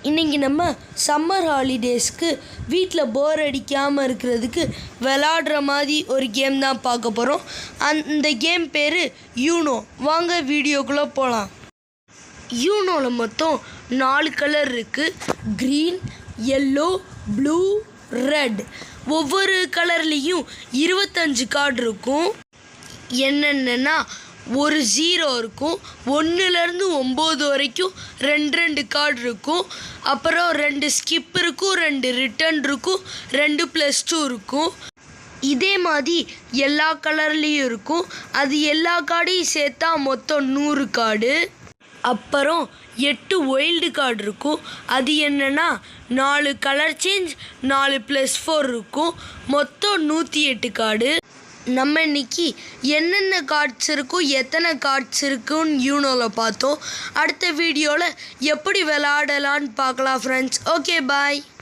இன்றைக்கி நம்ம சம்மர் ஹாலிடேஸ்க்கு வீட்டில் போர் அடிக்காமல் இருக்கிறதுக்கு விளாடுற மாதிரி ஒரு கேம் தான் பார்க்க போகிறோம். அந்த கேம் பேர் யூனோ. வாங்க வீடியோக்குள்ளே போகலாம். யூனோவில் மொத்தம் 4 கலர் இருக்குது. Green, yellow, blue, red. ஒவ்வொரு கலர்லேயும் 25 கார்டு இருக்கும். என்னென்னா ஒரு 0 இருக்கும், 1லேருந்து 9 வரைக்கும் 2 கார்டு இருக்கும். அப்புறம் 2 ஸ்கிப் இருக்கும், 2 ரிட்டன் இருக்கும், 2 +2 இருக்கும். இதே மாதிரி எல்லா கலர்லேயும் இருக்கும். அது எல்லா கார்டையும் சேர்த்தா மொத்தம் 100 கார்டு. அப்புறம் 8 ஒயில்டு கார்டு இருக்கும். அது என்னென்னா 4 கலர் சேஞ்ச், 4 +4 இருக்கும். மொத்தம் 108 கார்டு. நம்ம இன்னைக்கு என்னென்ன கார்ட்ஸ் இருக்கும், எத்தனை கார்ட்ஸ் இருக்குன்னு யூனோவில் பார்த்தோம். அடுத்த வீடியோவில் எப்படி விளாடலான்னு பார்க்கலாம் ஃப்ரெண்ட்ஸ். ஓகே, பாய்.